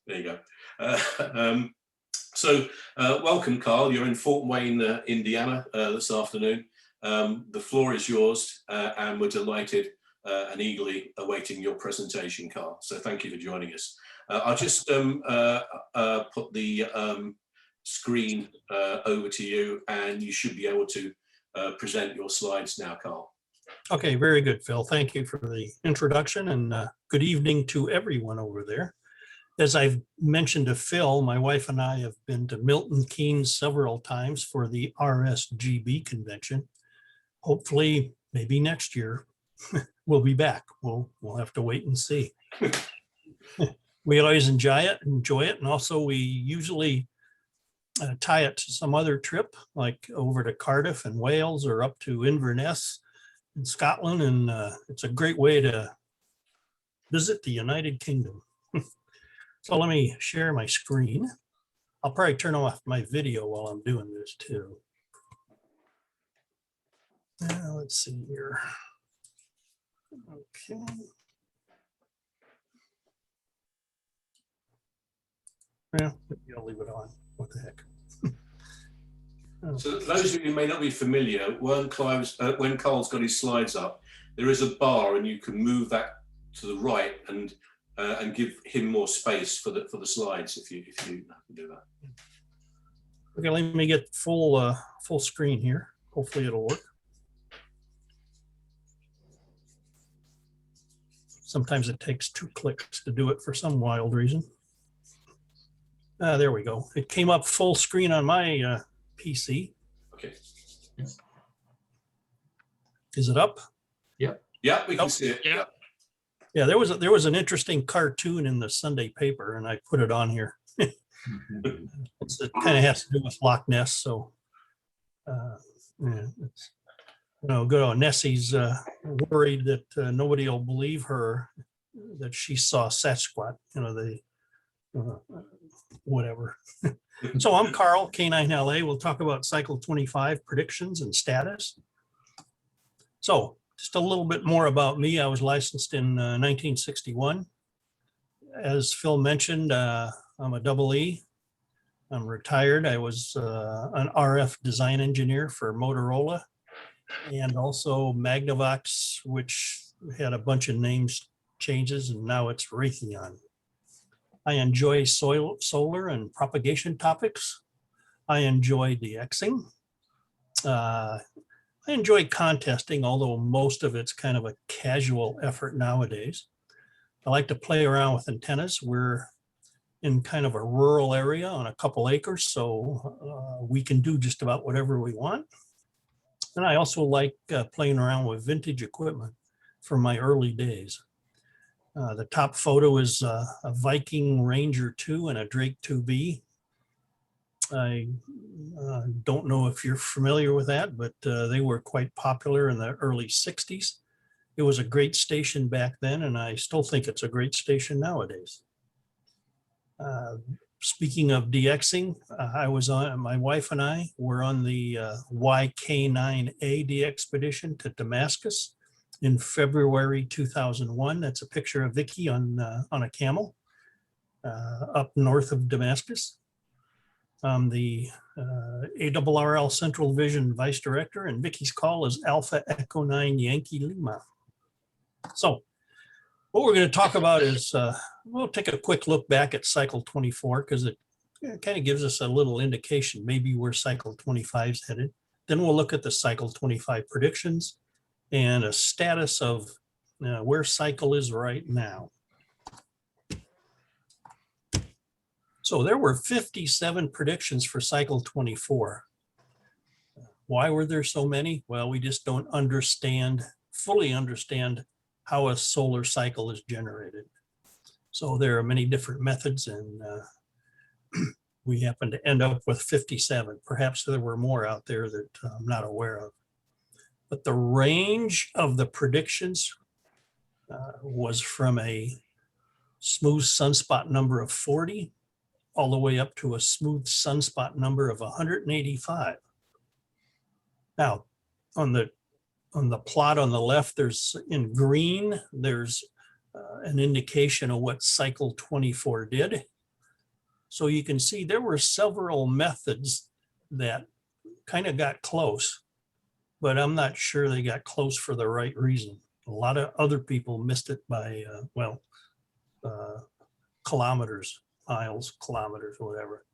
There you go. Welcome, Carl. You're in Fort Wayne, Indiana, this afternoon. The floor is yours, and we're delighted and eagerly awaiting your presentation, Carl. So thank you for joining us. I'll just put the screen over to you, and you should be able to present your slides now, Carl. Okay, very good, Phil. Thank you for the introduction, and good evening to everyone over there. As I've mentioned to Phil, my wife and I have been to Milton Keynes several times for the RSGB convention. Hopefully, maybe next year, we'll be back. We'll have to wait and see. We always enjoy it, and also we usually tie it to some other trip, like over to Cardiff and Wales or up to Inverness in Scotland, and it's a great way to visit the United Kingdom. So let me share my screen. I'll probably turn off my video while I'm doing this too. Let's see here. Okay. Well, maybe I'll leave it on. What the heck? So those of you who may not be familiar, when Carl's got his slides up, there is a bar, and you can move that to the right and give him more space for the slides if you can do that. Okay, let me get full screen here. Hopefully it'll work. Sometimes it takes 2 clicks to do it for some wild reason. There we go. It came up full screen on my PC. Okay. Is it up? Yeah. Yeah, we can see it. Yeah. Yeah, there was an interesting cartoon in the Sunday paper, and I put it on here. It kind of has to do with Loch Ness, so good old Nessie's worried that nobody will believe her that she saw Sasquatch. Whatever. So I'm Carl, K9LA. We'll talk about Cycle 25 predictions and status. So just a little bit more about me. I was licensed in 1961. As Phil mentioned, I'm a double E. I'm retired. I was an RF design engineer for Motorola and also Magnavox, which had a bunch of names changes, and now it's Raytheon. I enjoy solar and propagation topics. I enjoy DXing. I enjoy contesting, although most of it's kind of a casual effort nowadays. I like to play around with antennas. We're in kind of a rural area on a couple acres, so we can do just about whatever we want. And I also like playing around with vintage equipment from my early days. The top photo is a Viking Ranger 2 and a Drake 2B. I don't know if you're familiar with that, but they were quite popular in the early 60s. It was a great station back then, and I still think it's a great station nowadays. Speaking of DXing, my wife and I were on the K9LA DXpedition to Damascus in February 2001. That's a picture of Vicky on a camel up north of Damascus. I'm the ARRL Central Vision Vice Director, and Vicky's call is Alpha Echo 9 Yankee Lima. So what we're going to talk about is, we'll take a quick look back at Cycle 24 because it kind of gives us a little indication maybe where Cycle 25 is headed. Then we'll look at the Cycle 25 predictions and a status of where Cycle is right now. So there were 57 predictions for Cycle 24. Why were there so many? Well, we just don't fully understand how a solar cycle is generated. So there are many different methods, and we happen to end up with 57. Perhaps there were more out there that I'm not aware of. But the range of the predictions was from a smooth sunspot number of 40 all the way up to a smooth sunspot number of 185. Now, on the plot on the left, there's in green, there's an indication of what Cycle 24 did. So you can see there were several methods that kind of got close, but I'm not sure they got close for the right reason. A lot of other people missed it by, kilometers, miles, kilometers, whatever.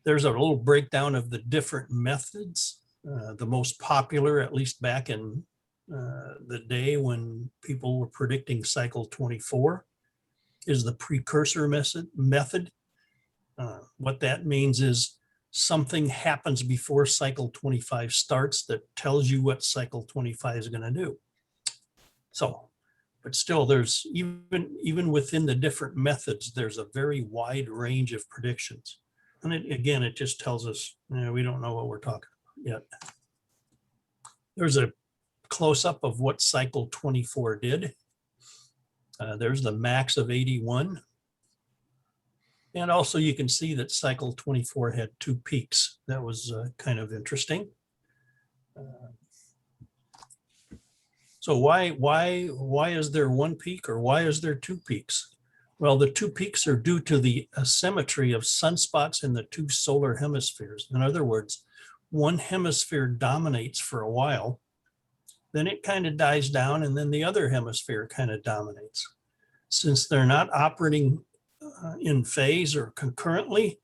There's a little breakdown of the different methods. The most popular, at least back in the day when people were predicting cycle 24, is the precursor method. What that means is something happens before cycle 25 starts that tells you what cycle 25 is going to do. So, but still, there's even within the different methods, there's a very wide range of predictions. And again, it just tells us, we don't know what we're talking about yet. There's a close-up of what cycle 24 did. There's the max of 81. And also you can see that cycle 24 had 2 peaks. That was kind of interesting. So why is there 1 peak, or why is there 2 peaks? Well, the 2 peaks are due to the asymmetry of sunspots in the 2 solar hemispheres. In other words, one hemisphere dominates for a while, then it kind of dies down, and then the other hemisphere kind of dominates. Since they're not operating in phase or concurrently,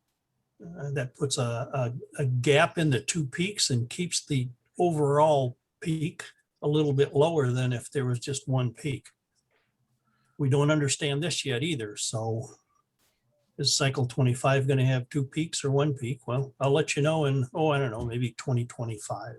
that puts a gap in the 2 peaks and keeps the overall peak a little bit lower than if there was just 1 peak. We don't understand this yet either. So is cycle 25 going to have 2 peaks or 1 peak? Well, I'll let you know in, I don't know, maybe 2025.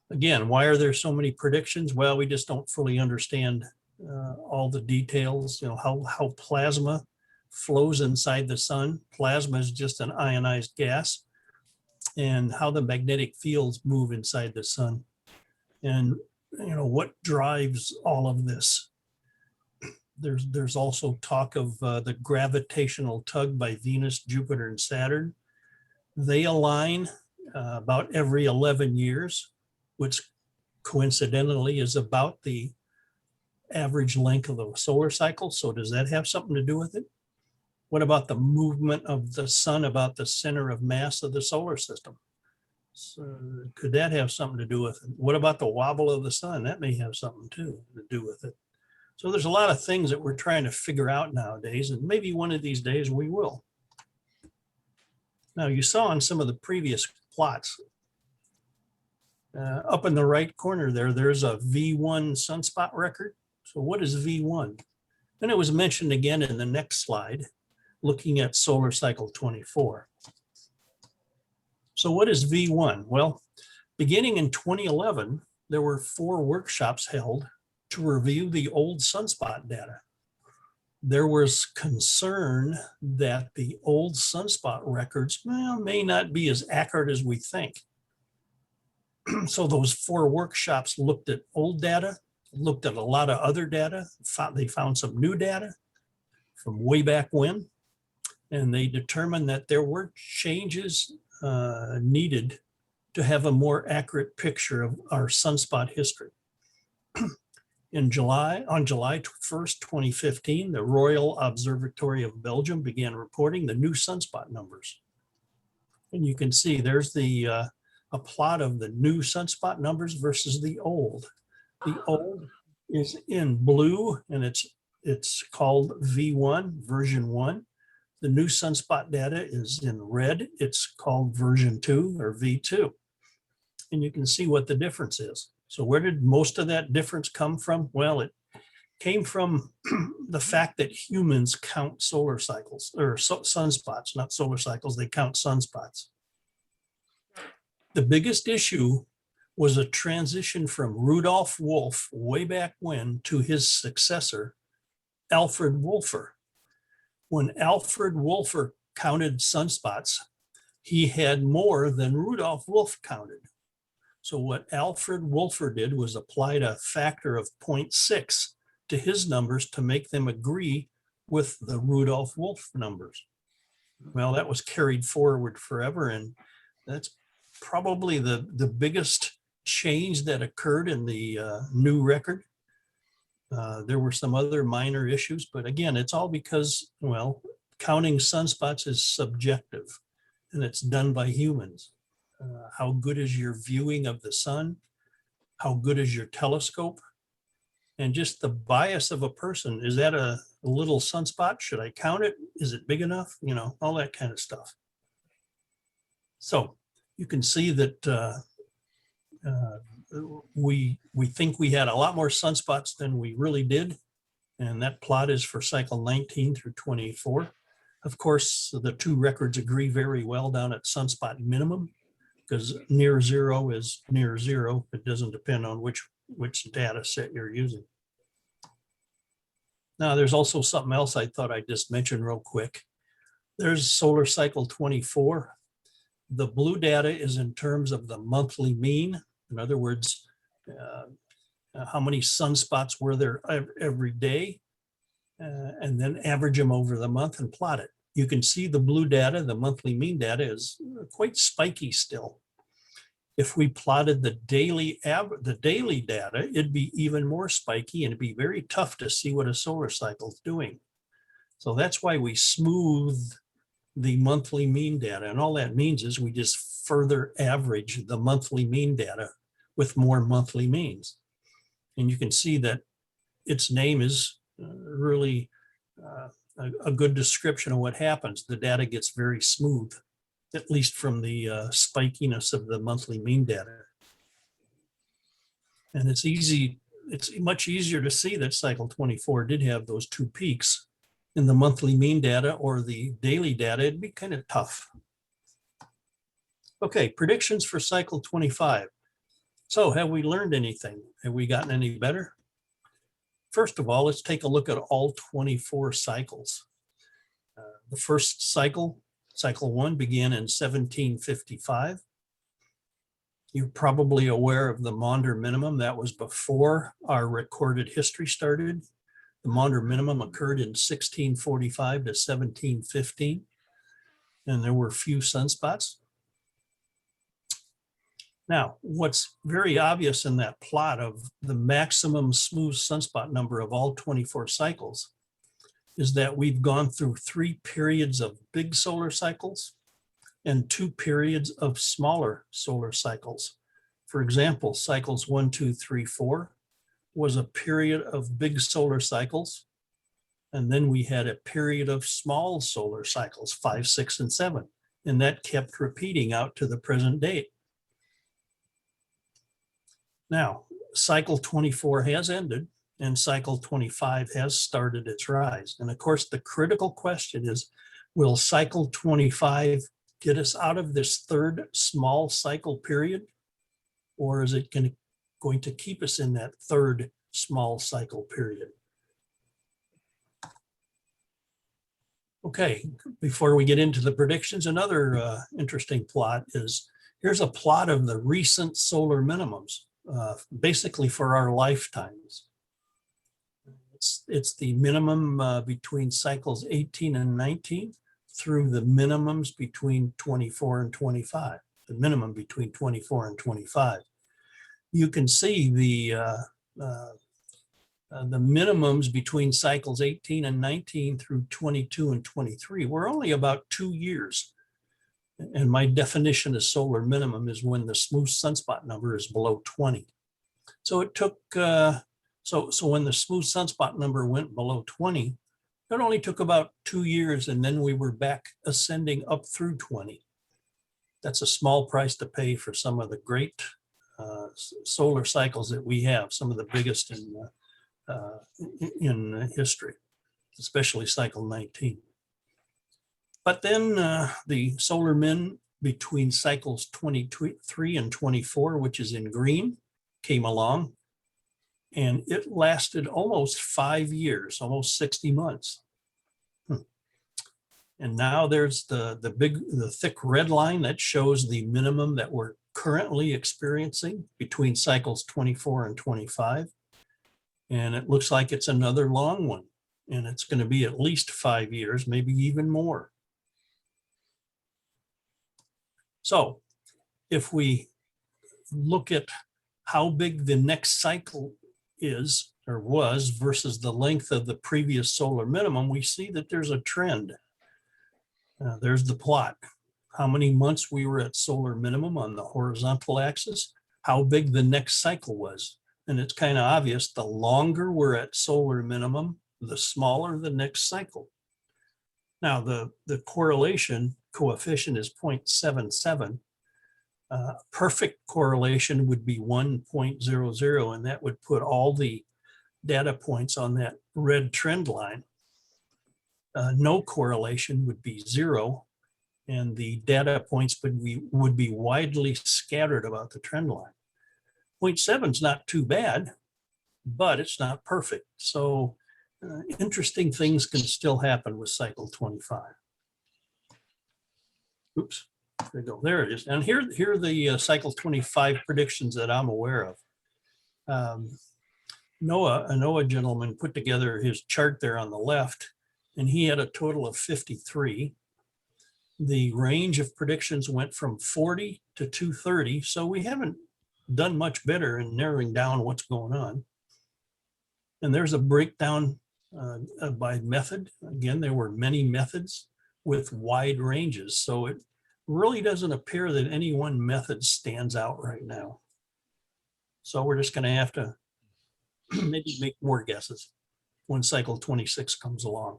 Again, why are there so many predictions? Well, we just don't fully understand all the details, how plasma flows inside the sun. Plasma is just an ionized gas, and how the magnetic fields move inside the sun. And what drives all of this. There's also talk of the gravitational tug by Venus, Jupiter, and Saturn. They align about every 11 years, which coincidentally is about the average length of the solar cycle. So does that have something to do with it? What about the movement of the sun about the center of mass of the solar system? So could that have something to do with it? What about the wobble of the sun? That may have something to do with it. So there's a lot of things that we're trying to figure out nowadays, and maybe one of these days we will. Now, you saw on some of the previous plots, up in the right corner there's a V1 sunspot record. So what is V1? And it was mentioned again in the next slide, looking at solar cycle 24. So what is V1? Well, beginning in 2011, there were 4 workshops held to review the old sunspot data. There was concern that the old sunspot records may not be as accurate as we think. So those 4 workshops looked at old data, looked at a lot of other data. They found some new data from way back when, and they determined that there were changes needed to have a more accurate picture of our sunspot history. On July 1st, 2015, the Royal Observatory of Belgium began reporting the new sunspot numbers. And you can see there's a plot of the new sunspot numbers versus the old. The old is in blue, and it's called V1, version 1. The new sunspot data is in red. It's called version 2 or V2. And you can see what the difference is. So where did most of that difference come from? Well, it came from the fact that humans count solar cycles, or sunspots, not solar cycles, they count sunspots. The biggest issue was a transition from Rudolf Wolf way back when to his successor, Alfred Wolfer. When Alfred Wolfer counted sunspots, he had more than Rudolf Wolf counted. So what Alfred Wolfer did was applied a factor of 0.6 to his numbers to make them agree with the Rudolf Wolf numbers. Well, that was carried forward forever, and that's probably the biggest change that occurred in the new record. There were some other minor issues, but again, it's all because, well, counting sunspots is subjective and it's done by humans. How good is your viewing of the sun? How good is your telescope? And just the bias of a person. Is that a little sunspot? Should I count it? Is it big enough? You know, all that kind of stuff. So you can see that we think we had a lot more sunspots than we really did. And that plot is for cycle 19 through 24. Of course, the two records agree very well down at sunspot minimum, because near zero is near zero. It doesn't depend on which data set you're using. Now, there's also something else I thought I'd just mention real quick. There's solar cycle 24. The blue data is in terms of the monthly mean. In other words, how many sunspots were there every day, and then average them over the month and plot it. You can see the blue data, the monthly mean data, is quite spiky still. If we plotted the daily data, it'd be even more spiky and it'd be very tough to see what a solar cycle is doing. So that's why we smooth the monthly mean data. And all that means is we just further average the monthly mean data with more monthly means. And you can see that its name is really a good description of what happens. The data gets very smooth, at least from the spikiness of the monthly mean data. And it's much easier to see that cycle 24 did have those two peaks. In the monthly mean data or the daily data, it'd be kind of tough. Okay, predictions for cycle 25. So have we learned anything? Have we gotten any better? First of all, let's take a look at all 24 cycles. The first cycle, cycle 1, began in 1755. You're probably aware of the Maunder minimum. That was before our recorded history started. The Maunder minimum occurred in 1645 to 1715, and there were few sunspots. Now, what's very obvious in that plot of the maximum smooth sunspot number of all 24 cycles is that we've gone through 3 periods of big solar cycles and 2 periods of smaller solar cycles. For example, cycles 1, 2, 3, 4 was a period of big solar cycles. And then we had a period of small solar cycles, 5, 6, and 7. And that kept repeating out to the present date. Now, cycle 24 has ended and cycle 25 has started its rise. And of course, the critical question is, will cycle 25 get us out of this third small cycle period? Or is it going to keep us in that third small cycle period? Okay, before we get into the predictions, another interesting plot is, here's a plot of the recent solar minimums, basically for our lifetimes. It's the minimum between cycles 18 and 19 through the minimums between 24 and 25, the minimum between 24 and 25. You can see the minimums between cycles 18 and 19 through 22 and 23 were only about 2 years. And my definition of solar minimum is when the smooth sunspot number is below 20. So it took, so when the smooth sunspot number went below 20, it only took about 2 years, and then we were back ascending up through 20. That's a small price to pay for some of the great solar cycles that we have, some of the biggest in history, especially cycle 19. But then the solar min between cycles 23 and 24, which is in green, came along, and it lasted almost 5 years, almost 60 months. And now there's the thick red line that shows the minimum that we're currently experiencing between cycles 24 and 25. And it looks like it's another long one, and it's going to be at least 5 years, maybe even more. So if we look at how big the next cycle is or was, versus the length of the previous solar minimum, we see that there's a trend. There's the plot. How many months we were at solar minimum on the horizontal axis, how big the next cycle was. And it's kind of obvious, the longer we're at solar minimum, the smaller the next cycle. Now, the correlation coefficient is 0.77. Perfect correlation would be 1.00, and that would put all the data points on that red trend line. No correlation would be 0, and the data points would be widely scattered about the trend line. 0.7 is not too bad, but it's not perfect. So interesting things can still happen with cycle 25. Oops, there we go. There it is. And here are the cycle 25 predictions that I'm aware of. A NOAA gentleman put together his chart there on the left, and he had a total of 53. The range of predictions went from 40 to 230, so we haven't done much better in narrowing down what's going on. And there's a breakdown by method. Again, there were many methods with wide ranges, so it really doesn't appear that any one method stands out right now. So we're just going to have to maybe make more guesses when cycle 26 comes along.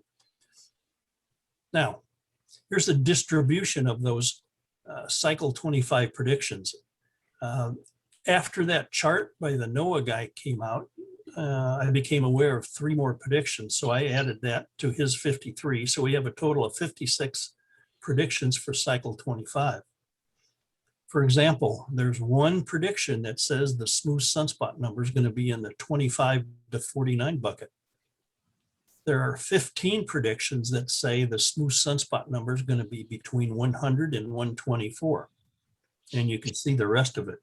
Now, here's the distribution of those cycle 25 predictions. After that chart by the NOAA guy came out, I became aware of 3 more predictions. So I added that to his 53. So we have a total of 56 predictions for cycle 25. For example, there's one prediction that says the smooth sunspot number is going to be in the 25 to 49 bucket. There are 15 predictions that say the smooth sunspot number is going to be between 100 and 124. And you can see the rest of it.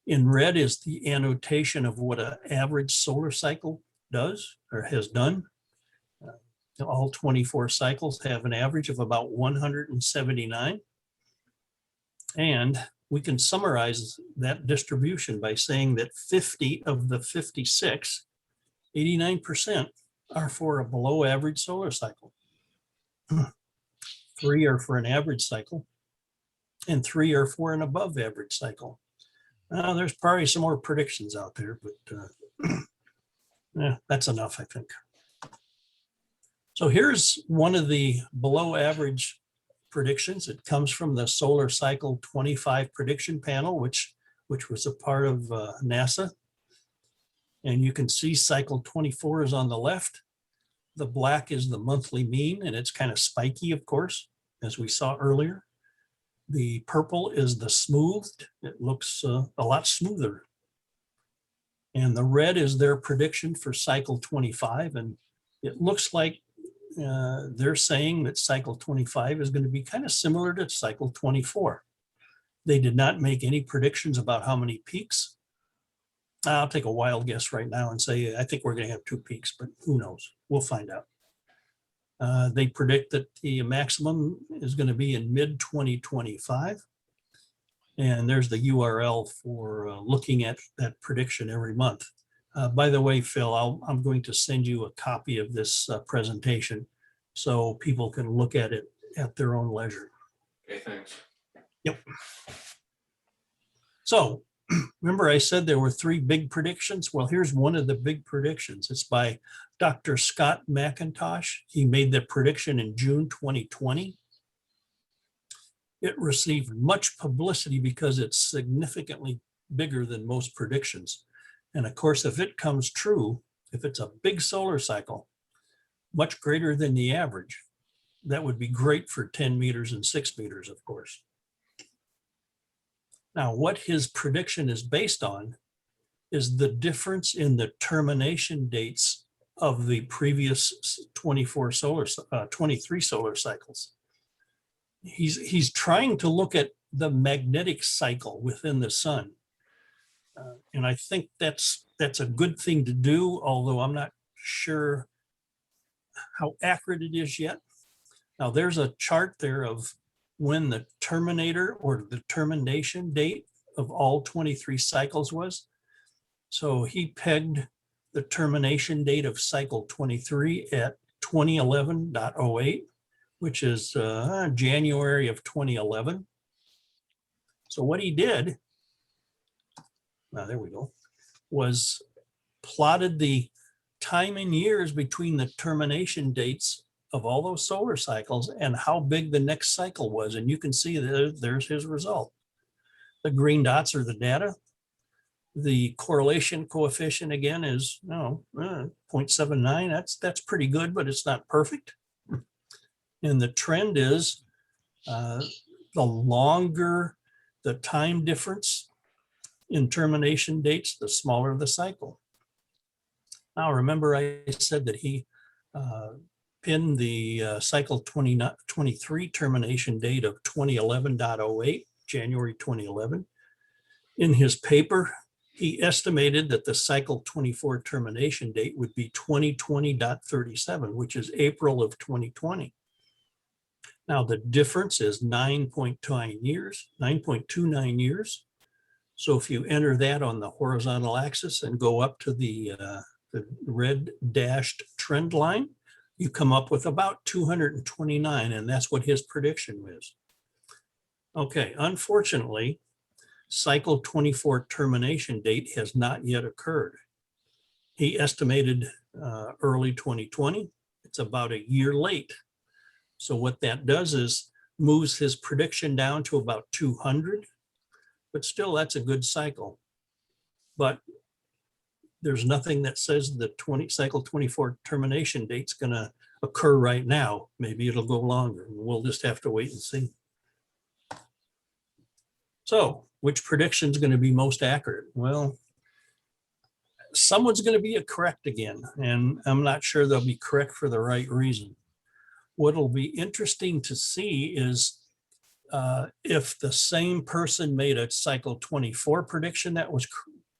In red is the annotation of what an average solar cycle does or has done. All 24 cycles have an average of about 179. And we can summarize that distribution by saying that 50 of the 56, 89%, are for a below average solar cycle. 3 are for an average cycle, and 3 are for an above average cycle. There's probably some more predictions out there, but yeah, that's enough, I think. So here's one of the below average predictions. It comes from the Solar Cycle 25 prediction panel, which was a part of NASA. And you can see cycle 24 is on the left. The black is the monthly mean, and it's kind of spiky, of course, as we saw earlier. The purple is the smoothed. It looks a lot smoother. And the red is their prediction for cycle 25. And it looks like they're saying that cycle 25 is going to be kind of similar to cycle 24. They did not make any predictions about how many peaks. I'll take a wild guess right now and say, I think we're going to have 2 peaks, but who knows? We'll find out. They predict that the maximum is going to be in mid-2025. And there's the URL for looking at that prediction every month. By the way, Phil, I'm going to send you a copy of this presentation so people can look at it at their own leisure. Okay, thanks. Yep. So remember I said there were 3 big predictions? Well, here's one of the big predictions. It's by Dr. Scott McIntosh. He made the prediction in June 2020. It received much publicity because it's significantly bigger than most predictions. And of course, if it comes true, if it's a big solar cycle, much greater than the average, that would be great for 10 meters and 6 meters, of course. Now, what his prediction is based on is the difference in the termination dates of the previous 23 solar cycles. He's trying to look at the magnetic cycle within the sun. And I think that's a good thing to do, although I'm not sure how accurate it is yet. Now there's a chart there of when the terminator or the termination date of all 23 cycles was. So he pegged the termination date of cycle 23 at 2011.08, which is January of 2011. So what he did, there we go, was plotted the time in years between the termination dates of all those solar cycles and how big the next cycle was. And you can see there's his result. The green dots are the data. The correlation coefficient again is 0.79. That's pretty good, but it's not perfect. And the trend is the longer the time difference in termination dates, the smaller the cycle. Now, remember I said that he pinned the cycle 23 termination date of 2011.08, January 2011. In his paper, he estimated that the cycle 24 termination date would be 2020.37, which is April of 2020. Now, the difference is 9.29 years. So if you enter that on the horizontal axis and go up to the red dashed trend line, you come up with about 229, and that's what his prediction is. Okay, unfortunately, cycle 24 termination date has not yet occurred. He estimated early 2020. It's about a year late. So what that does is moves his prediction down to about 200, but still that's a good cycle. But there's nothing that says the cycle 24 termination date's gonna occur right now. Maybe it'll go longer. We'll just have to wait and see. So which prediction is going to be most accurate? Well, someone's going to be correct again, and I'm not sure they'll be correct for the right reason. What'll be interesting to see is if the same person made a cycle 24 prediction that was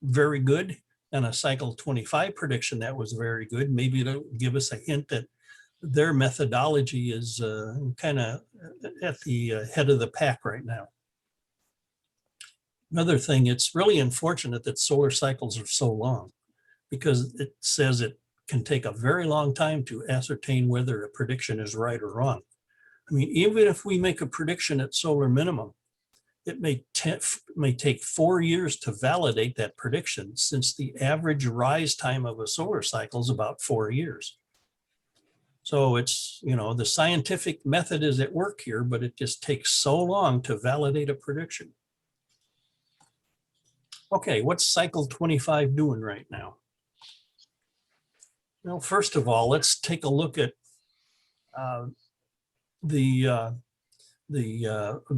very good and a cycle 25 prediction that was very good, maybe it'll give us a hint that their methodology is kind of at the head of the pack right now. Another thing, it's really unfortunate that solar cycles are so long, because it says it can take a very long time to ascertain whether a prediction is right or wrong. I mean, even if we make a prediction at solar minimum, it may take 4 years to validate that prediction, since the average rise time of a solar cycle is about 4 years. So it's, the scientific method is at work here, but it just takes so long to validate a prediction. Okay, what's cycle 25 doing right now? Well, first of all, let's take a look at the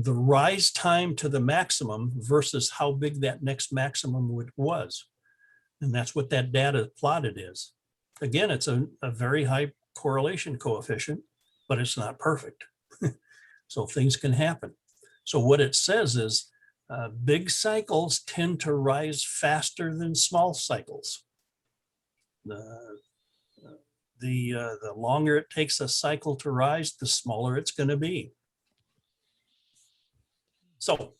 rise time to the maximum versus how big that next maximum was. And that's what that data plotted is. Again, it's a very high correlation coefficient, but it's not perfect. So things can happen. So what it says is big cycles tend to rise faster than small cycles. The longer it takes a cycle to rise, the smaller it's going to be. So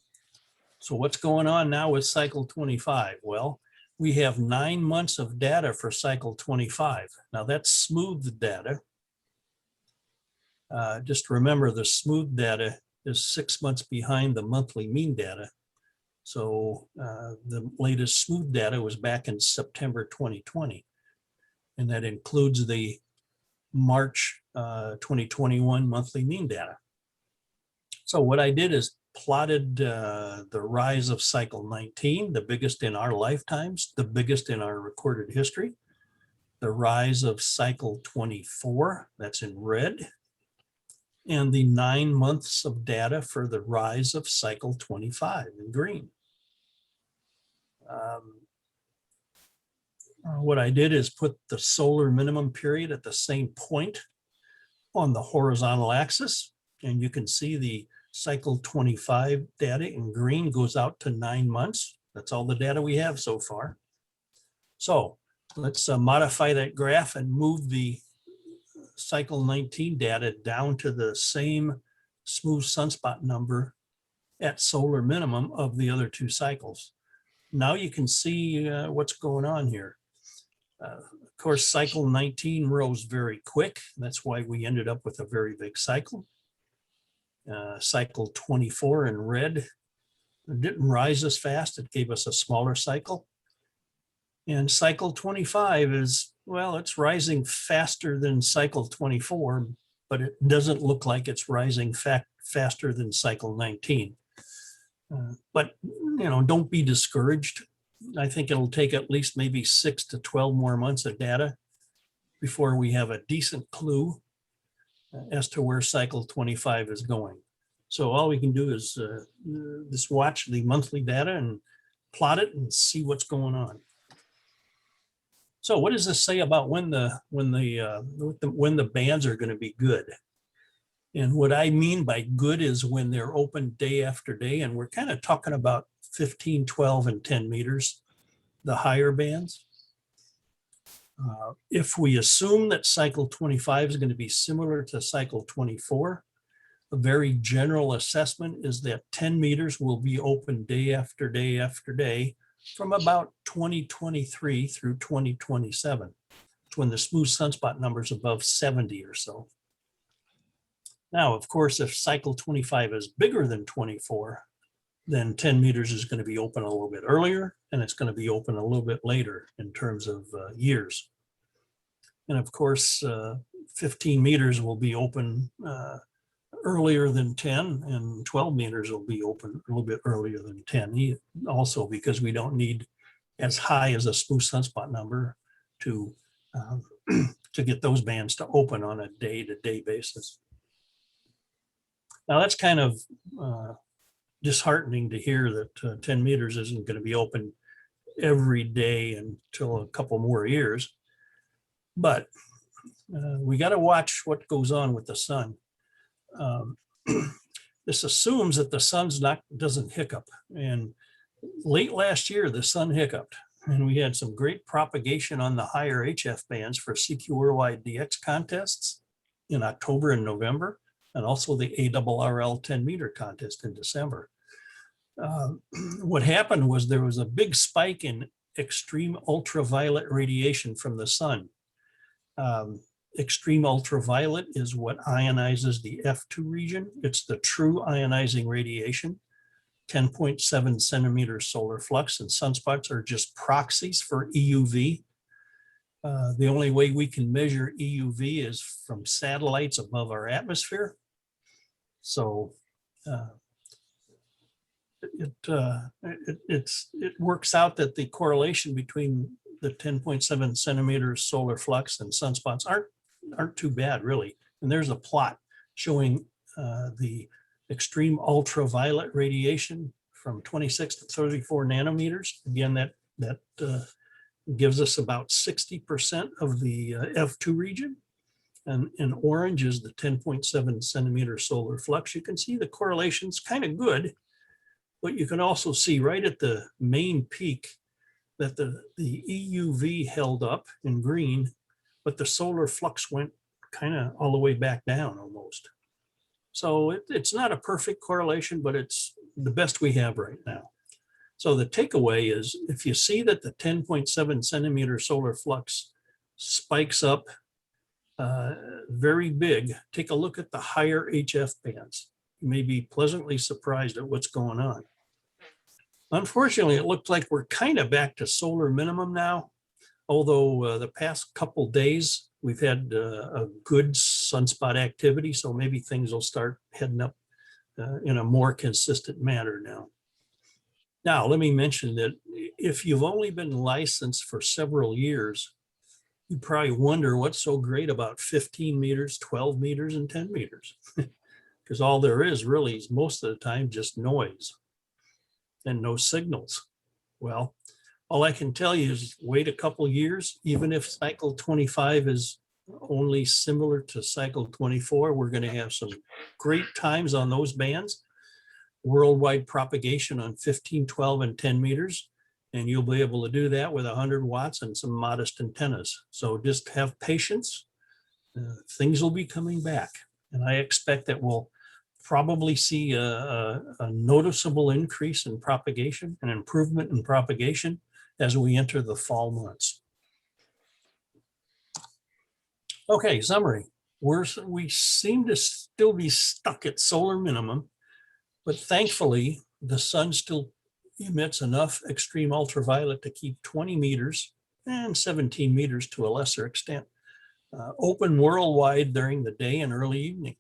what's going on now with cycle 25? Well, we have 9 months of data for cycle 25. Now that's smooth data. Just remember, the smooth data is 6 months behind the monthly mean data. So the latest smooth data was back in September 2020. And that includes the March 2021 monthly mean data. So what I did is plotted the rise of cycle 19, the biggest in our lifetimes, the biggest in our recorded history. The rise of cycle 24, that's in red. And the 9 months of data for the rise of cycle 25 in green. What I did is put the solar minimum period at the same point on the horizontal axis, and you can see the cycle 25 data in green goes out to 9 months. That's all the data we have so far. So let's modify that graph and move the cycle 19 data down to the same smooth sunspot number at solar minimum of the other two cycles. Now you can see what's going on here. Of course, cycle 19 rose very quick. That's why we ended up with a very big cycle. Cycle 24 in red didn't rise as fast. It gave us a smaller cycle. And cycle 25 is, well, it's rising faster than cycle 24, but it doesn't look like it's rising faster than cycle 19. But, you know, don't be discouraged. I think it'll take at least maybe 6 to 12 more months of data before we have a decent clue as to where cycle 25 is going. So all we can do is just watch the monthly data and plot it and see what's going on. So what does this say about when the bands are going to be good? And what I mean by good is when they're open day after day, and we're kind of talking about 15, 12, and 10 meters, the higher bands. If we assume that cycle 25 is going to be similar to cycle 24, a very general assessment is that 10 meters will be open day after day after day from about 2023 through 2027. It's when the smooth sunspot number is above 70 or so. Now, of course, if cycle 25 is bigger than 24, then 10 meters is going to be open a little bit earlier, and it's going to be open a little bit later in terms of years. And of course, 15 meters will be open earlier than 10, and 12 meters will be open a little bit earlier than 10, also because we don't need as high as a smooth sunspot number to get those bands to open on a day-to-day basis. Now that's kind of disheartening to hear that 10 meters isn't going to be open every day until a couple more years, but we got to watch what goes on with the sun. This assumes that the sun's doesn't hiccup, and late last year the sun hiccuped, and we had some great propagation on the higher HF bands for CQ Worldwide DX contests in October and November, and also the ARRL 10 meter contest in December. What happened was there was a big spike in extreme ultraviolet radiation from the sun. Extreme ultraviolet is what ionizes the F2 region. It's the true ionizing radiation. 10.7 centimeters solar flux, and sunspots are just proxies for EUV. The only way we can measure EUV is from satellites above our atmosphere. So it works out that the correlation between the 10.7 centimeters solar flux and sunspots aren't too bad, really. And there's a plot showing the extreme ultraviolet radiation from 26 to 34 nanometers. Again, that gives us about 60% of the F2 region. And in orange is the 10.7 centimeter solar flux. You can see the correlation's kind of good, but you can also see right at the main peak that the EUV held up in green, but the solar flux went kind of all the way back down almost. So it's not a perfect correlation, but it's the best we have right now. So the takeaway is if you see that the 10.7 centimeter solar flux spikes up very big, take a look at the higher HF bands. You may be pleasantly surprised at what's going on. Unfortunately, it looked like we're kind of back to solar minimum now, although the past couple days we've had a good sunspot activity, so maybe things will start heading up in a more consistent manner now. Now, let me mention that if you've only been licensed for several years, you probably wonder what's so great about 15 meters, 12 meters, and 10 meters. Because all there is really is most of the time just noise and no signals. Well, all I can tell you is wait a couple years, even if cycle 25 is only similar to cycle 24, we're going to have some great times on those bands. Worldwide propagation on 15, 12, and 10 meters. And you'll be able to do that with 100 watts and some modest antennas. So just have patience. Things will be coming back. And I expect that we'll probably see a noticeable increase in propagation, an improvement in propagation as we enter the fall months. Okay, summary. We seem to still be stuck at solar minimum, but thankfully the sun still emits enough extreme ultraviolet to keep 20 meters and 17 meters to a lesser extent open worldwide during the day and early evening.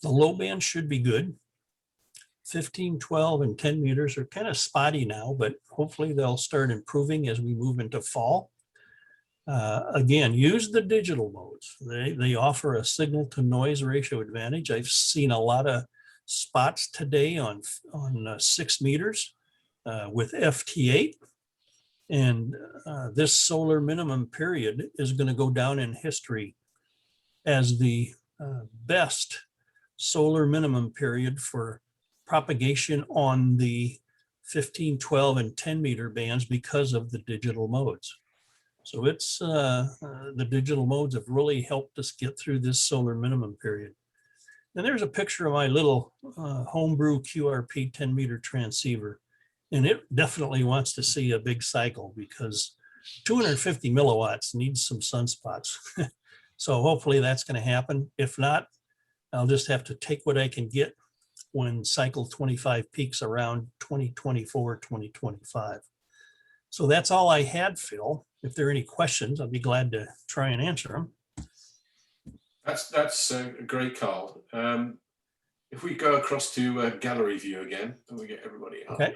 The low band should be good. 15, 12, and 10 meters are kind of spotty now, but hopefully they'll start improving as we move into fall. Again, use the digital modes. They offer a signal to noise ratio advantage. I've seen a lot of spots today on 6 meters with FT8. And this solar minimum period is going to go down in history as the best solar minimum period for propagation on the 15, 12, and 10 meter bands because of the digital modes. So it's the digital modes have really helped us get through this solar minimum period. And there's a picture of my little homebrew QRP 10 meter transceiver. And it definitely wants to see a big cycle because 250 milliwatts needs some sunspots. So hopefully that's going to happen. If not, I'll just have to take what I can get when cycle 25 peaks around 2024, 2025. So that's all I had, Phil. If there are any questions, I'll be glad to try and answer them. That's great, Carl. If we go across to gallery view again, and we get everybody up. Okay.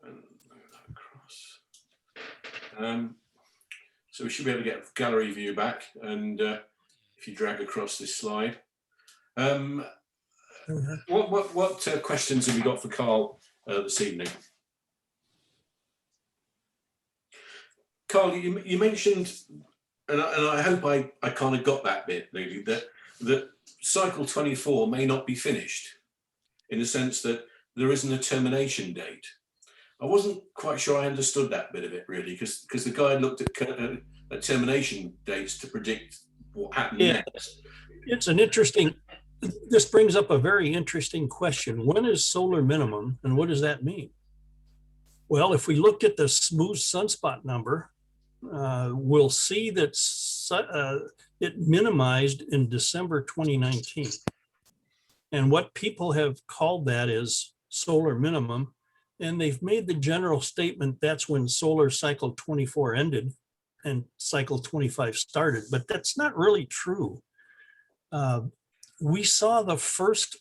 And across. So we should be able to get gallery view back, and if you drag across this slide. What questions have we got for Carl this evening? Carl, you mentioned, and I hope I kind of got that bit, really, that cycle 24 may not be finished, in the sense that there isn't a termination date. I wasn't quite sure I understood that bit of it, really, because the guy looked at termination dates to predict what happened next. It's an interesting, this brings up a very interesting question. When is solar minimum and what does that mean? Well, if we looked at the smooth sunspot number, we'll see that it minimized in December 2019. And what people have called that is solar minimum. And they've made the general statement that's when solar cycle 24 ended and cycle 25 started, but that's not really true. We saw the first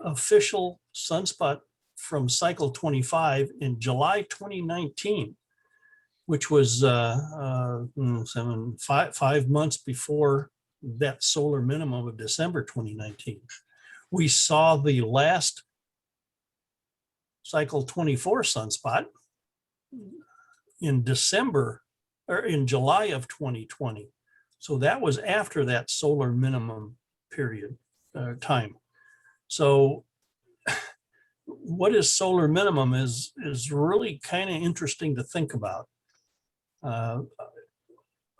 official sunspot from cycle 25 in July 2019, which was 5 months before that solar minimum of December 2019. We saw the last cycle 24 sunspot in December or in July of 2020. So that was after that solar minimum period time. So what is solar minimum is really kind of interesting to think about. I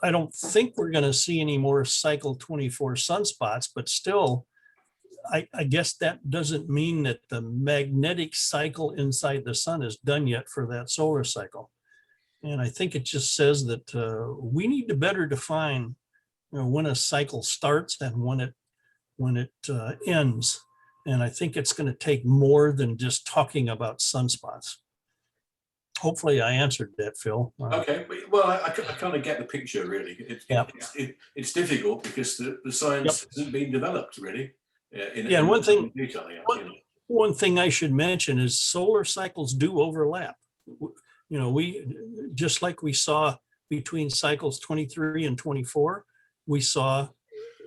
don't think we're going to see any more cycle 24 sunspots, but still, I guess that doesn't mean that the magnetic cycle inside the sun is done yet for that solar cycle. And I think it just says that we need to better define when a cycle starts and when it ends. And I think it's going to take more than just talking about sunspots. Hopefully I answered that, Phil. Okay, well, I kind of get the picture, really. It's difficult because the science hasn't been developed, really. And one thing I should mention is solar cycles do overlap. We just like we saw between cycles 23 and 24, we saw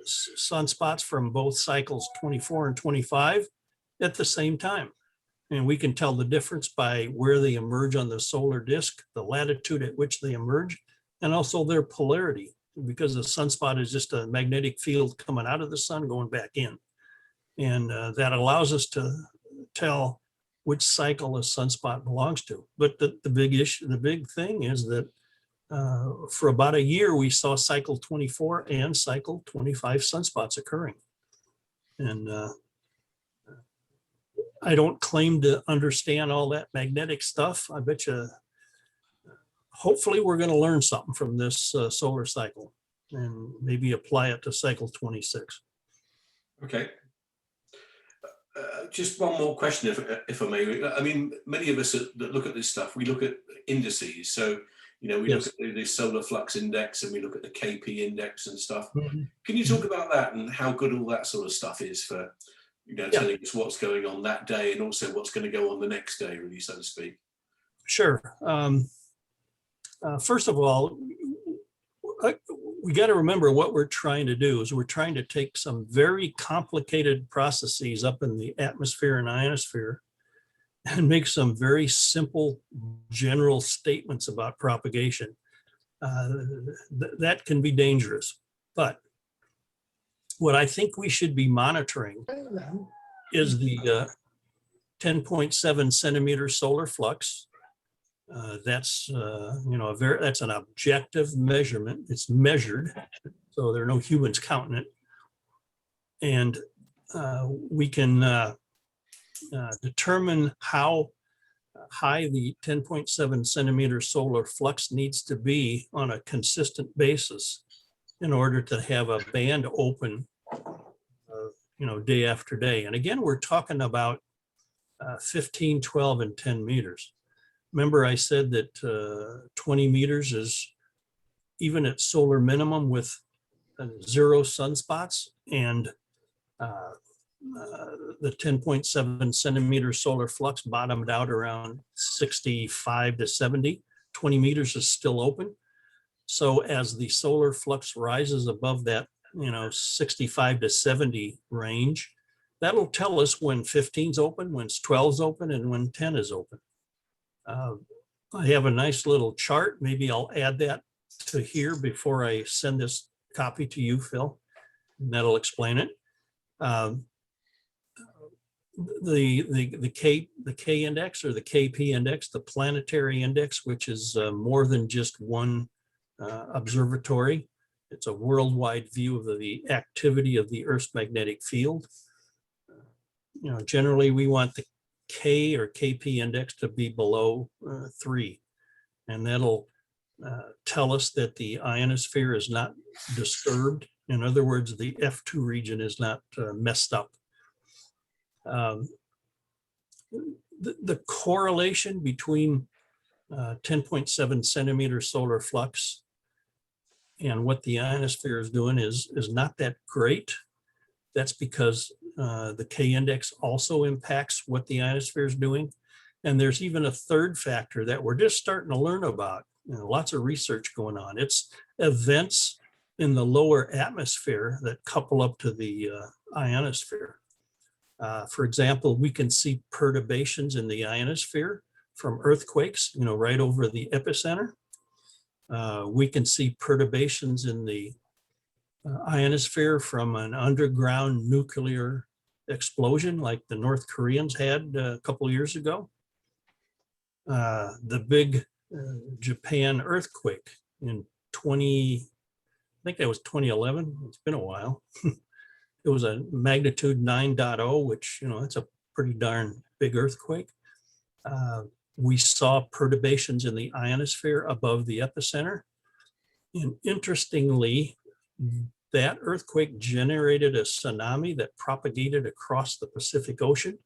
sunspots from both cycles 24 and 25 at the same time. And we can tell the difference by where they emerge on the solar disk, the latitude at which they emerge, and also their polarity, because the sunspot is just a magnetic field coming out of the sun going back in. And that allows us to tell which cycle a sunspot belongs to. But the big thing is that for about a year, we saw cycle 24 and cycle 25 sunspots occurring. And I don't claim to understand all that magnetic stuff. I bet you, hopefully we're going to learn something from this solar cycle and maybe apply it to cycle 26. Okay. Just one more question, if I may. I mean, many of us that look at this stuff, we look at indices. So, you know, we look Yes. at the solar flux index and we look at the KP index and stuff. Mhm. Can you talk about that and how good all that sort of stuff is for, you know, Yeah, telling us what's going on that day and also what's going to go on the next day, really, so to speak? sure. First of all, we got to remember what we're trying to do is we're trying to take some very complicated processes up in the atmosphere and ionosphere and make some very simple general statements about propagation. That can be dangerous. But what I think we should be monitoring is the 10.7 centimeter solar flux. That's that's an objective measurement. It's measured, so there are no humans counting it, and we can determine how high the 10.7 centimeter solar flux needs to be on a consistent basis in order to have a band open, day after day. And again, we're talking about 15, 12, and 10 meters. Remember I said that 20 meters is even at solar minimum with 0 sunspots, and the 10.7 centimeter solar flux bottomed out around 65 to 70. 20 meters is still open. So as the solar flux rises above that, 65 to 70 range, that'll tell us when 15 is open, when 12 is open, and when 10 is open. I have a nice little chart. Maybe I'll add that to here before I send this copy to you, Phil, and that'll explain it. The K index or the KP index, the planetary index, which is more than just one observatory. It's a worldwide view of the activity of the Earth's magnetic field. Generally we want the K or KP index to be below 3, and that'll tell us that the ionosphere is not disturbed. In other words, the F2 region is not messed up. The correlation between 10.7 centimeter solar flux and what the ionosphere is doing is not that great. That's because the K index also impacts what the ionosphere is doing. And there's even a third factor that we're just starting to learn about. Lots of research going on. It's events in the lower atmosphere that couple up to the ionosphere. For example, we can see perturbations in the ionosphere from earthquakes, right over the epicenter. We can see perturbations in the ionosphere from an underground nuclear explosion like the North Koreans had a couple of years ago. The big Japan earthquake in I think that was 2011. It's been a while. It was a magnitude 9.0, which, it's a pretty darn big earthquake. We saw perturbations in the ionosphere above the epicenter. And interestingly, that earthquake generated a tsunami that propagated across the Pacific Ocean.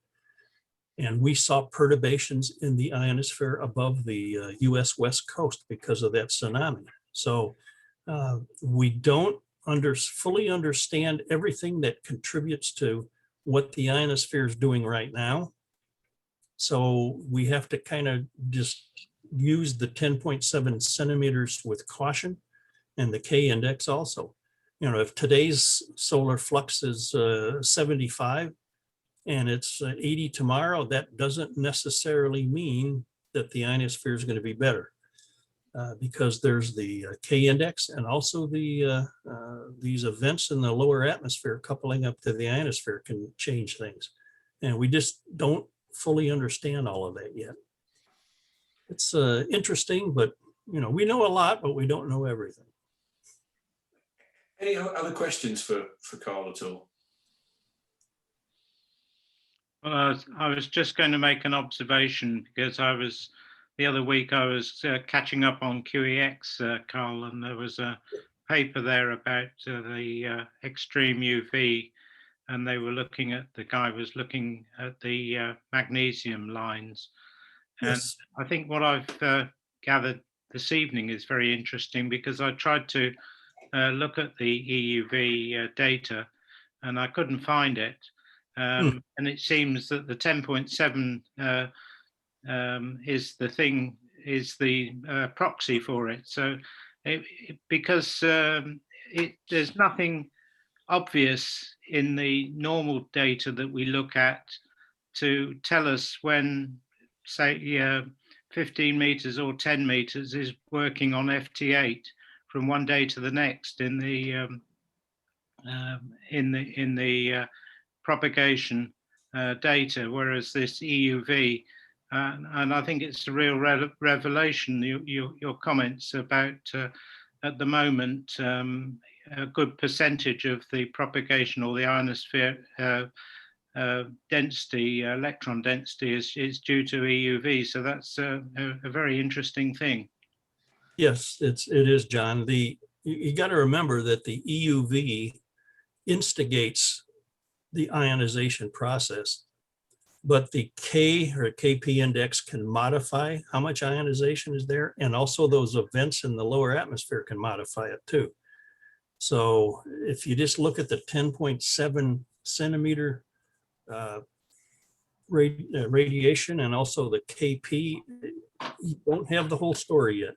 And we saw perturbations in the ionosphere above the US West Coast because of that tsunami. So we don't fully understand everything that contributes to what the ionosphere is doing right now. So we have to kind of just use the 10.7 centimeters with caution, and the K index also. If today's solar flux is 75 and it's 80 tomorrow, that doesn't necessarily mean that the ionosphere is going to be better. Because there's the K index and also these events in the lower atmosphere coupling up to the ionosphere can change things. And we just don't fully understand all of that yet. It's interesting, but we know a lot, but we don't know everything. Any other questions for Carl at all? Well, I was just going to make an observation because the other week I was catching up on QEX, Carl, and there was a paper there about the extreme UV, and the guy was looking at the magnesium lines. And Yes. I think what I've gathered this evening is very interesting because I tried to look at the EUV data and I couldn't find it. And it seems that the 10.7 is the proxy for it. So because there's nothing obvious in the normal data that we look at to tell us when, say, 15 meters or 10 meters is working on FT8 from one day to the next in the propagation data, whereas this EUV, and I think it's a real revelation. Your comments about at the moment a good percentage of the propagation or the ionosphere density, electron density, is due to EUV. So that's a very interesting thing. Yes, it is, John. You got to remember that the EUV instigates the ionization process, but the K or KP index can modify how much ionization is there, and also those events in the lower atmosphere can modify it too. So if you just look at the 10.7 centimeter radiation and also the KP, you don't have the whole story yet.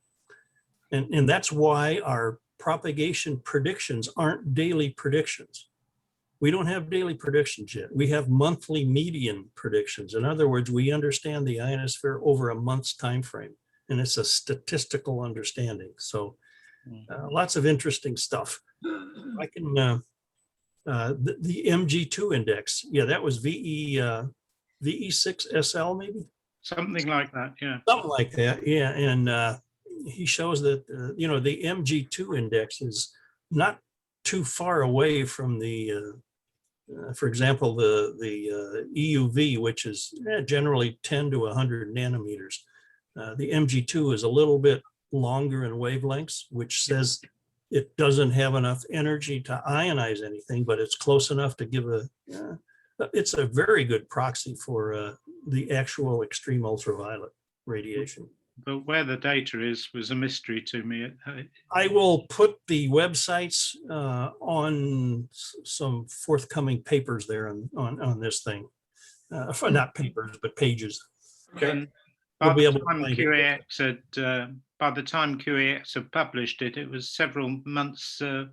And that's why our propagation predictions aren't daily predictions. We don't have daily predictions yet. We have monthly median predictions. In other words, we understand the ionosphere over a month's time frame, and it's a statistical understanding. So lots of interesting stuff. I can, the MG2 index, yeah, that was VE6SL maybe? Something like that, yeah. Something like that, yeah. And he shows that, the MG2 index is not too far away from the, for example, the EUV, which is generally 10 to 100 nanometers. The MG2 is a little bit longer in wavelengths, which says it doesn't have enough energy to ionize anything, but it's close enough to give it's a very good proxy for the actual extreme ultraviolet radiation. But where the data is was a mystery to me. I will put the websites on some forthcoming papers there on this thing. Not papers, but pages. Okay. And We'll by be the able to time find it. QAX by the time QAX had published it, it was several months. It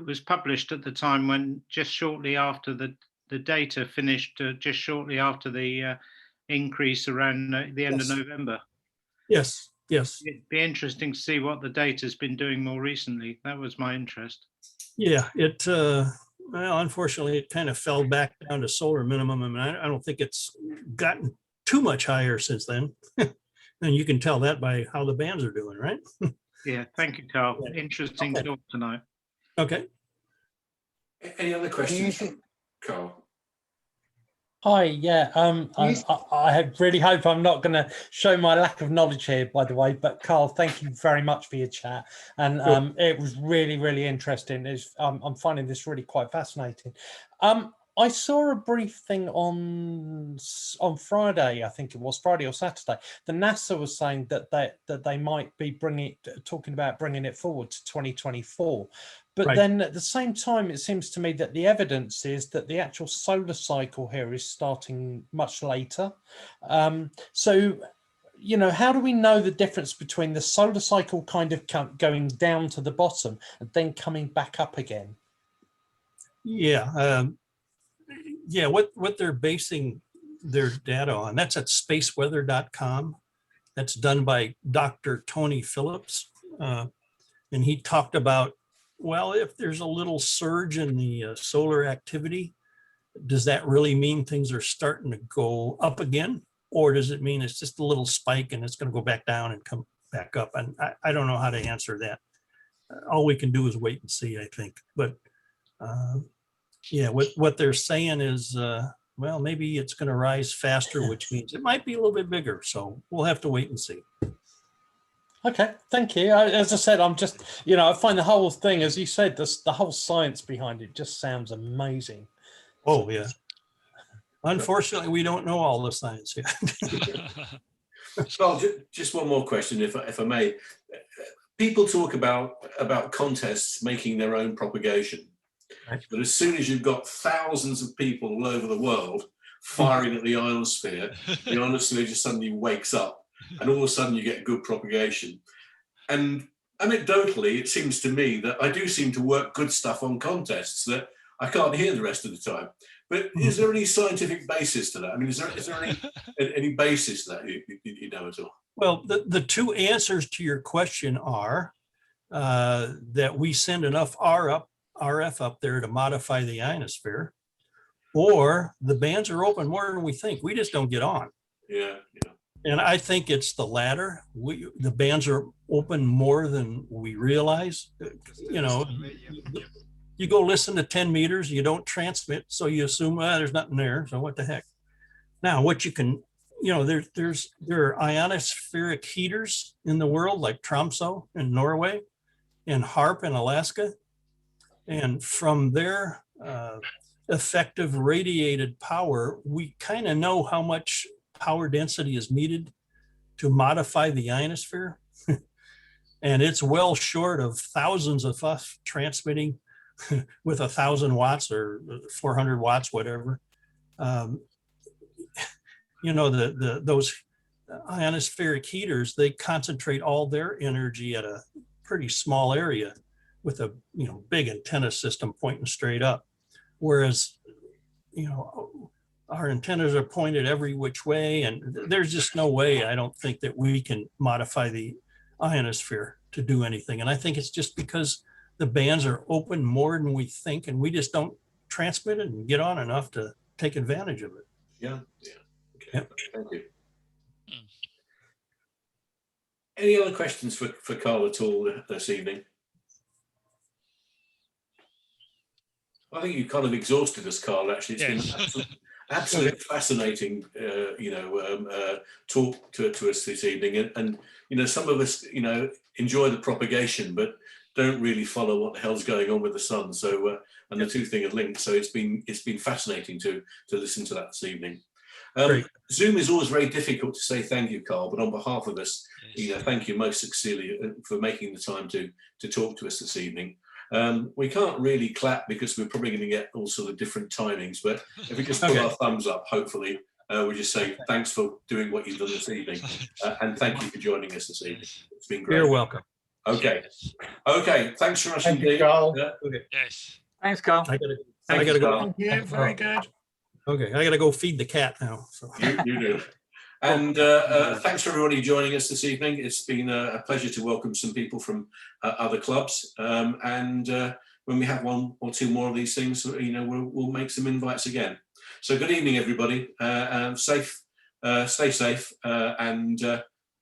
was published at the time when just shortly after the data finished, just shortly after the increase around the end of November. Yes, yes. It'd be interesting to see what the data's been doing more recently. That was my interest. Yeah, well, unfortunately, it kind of fell back down to solar minimum. I mean, I don't think it's gotten too much higher since then. And you can tell that by how the bands are doing, right? Yeah, thank you, Carl. Yeah. Interesting talk tonight. Okay. Any other questions, Carl? Hi, yeah. I really hope I'm not going to show my lack of knowledge here, by the way. But Carl, thank you very much for your chat, and it was really, really interesting. I'm finding this really quite fascinating. I saw a brief thing on Friday, I think it was Friday or Saturday. The NASA was saying that they might be talking about bringing it forward to 2024. But Right. then at the same time, it seems to me that the evidence is that the actual solar cycle here is starting much later. So, how do we know the difference between the solar cycle kind of going down to the bottom and then coming back up again? Yeah. What they're basing their data on, that's at spaceweather.com. That's done by Dr. Tony Phillips. And he talked about, well, if there's a little surge in the solar activity, does that really mean things are starting to go up again? Or does it mean it's just a little spike and it's going to go back down and come back up? And I don't know how to answer that. All we can do is wait and see, I think. But yeah, what they're saying is well, maybe it's going to rise faster, which means it might be a little bit bigger. So we'll have to wait and see. Okay, thank you. As I said, I'm just, I find the whole thing, as you said, the whole science behind it just sounds amazing. Oh, yeah. Unfortunately, we don't know all the science yet. Well, just one more question, if I may. People talk about contests making their own propagation, Right. but as soon as you've got thousands of people all over the world firing at the ionosphere, the ionosphere just suddenly wakes up, and all of a sudden you get good propagation. And anecdotally, it seems to me that I do seem to work good stuff on contests that I can't hear the rest of the time. But is there any scientific basis to that? I mean, is there any basis to that you know at all? Well, the two answers to your question are that we send enough RF up there to modify the ionosphere, or the bands are open more than we think. We just don't get on. Yeah. And I think it's the latter. The bands are open more than we realize. You go listen to 10 meters, you don't transmit, so you assume there's nothing there. So what the heck? Now, what you can, there are ionospheric heaters in the world, like Tromsø in Norway and HARP in Alaska. And from their effective radiated power, we kind of know how much power density is needed to modify the ionosphere. And it's well short of thousands of us transmitting with 1,000 watts or 400 watts, whatever. Those ionospheric heaters, they concentrate all their energy at a pretty small area with a big antenna system pointing straight up. Whereas, our antennas are pointed every which way, and there's just no way, I don't think, that we can modify the ionosphere to do anything. And I think it's just because the bands are open more than we think, and we just don't transmit it and get on enough to take advantage of it. Yeah. Okay. Yep. Thank you. Any other questions for Carl at all this evening? I think you kind of exhausted us, Carl. Actually, it's been absolutely fascinating, talk to us this evening. And some of us, enjoy the propagation, but don't really follow what the hell's going on with the sun. So, and the two things are linked. So it's been fascinating to listen to that this evening. Zoom is always very difficult to say thank you, Carl, but on behalf of us, thank you most sincerely for making the time to talk to us this evening. We can't really clap because we're probably going to get all sort of different timings, but if we just put our thumbs up, hopefully, we just say thanks for doing what you've done this evening, and thank you for joining us this evening. It's been great. You're welcome. Okay. Thanks very much Thank indeed. you, Carl. Yes. Thanks, Carl. I gotta go. Thank you. Very good. Okay, I gotta go feed the cat now. So. You do. And thanks for everybody joining us this evening. It's been a pleasure to welcome some people from other clubs. And when we have one or two more of these things, we'll make some invites again. So good evening, everybody. Stay safe, and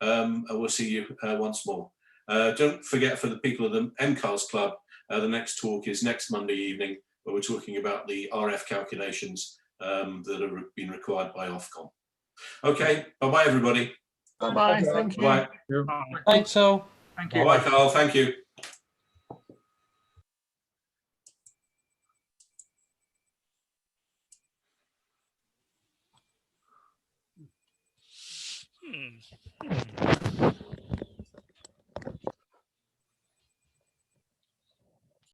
we'll see you once more. Don't forget, for the people of the MCARS Club, the next talk is next Monday evening, where we're talking about the RF calculations that have been required by Ofcom. Okay, bye-bye, everybody. Bye-bye. Thank you. Bye. Thanks, all. Thank you. Bye, Carl. Thank you. Hmm.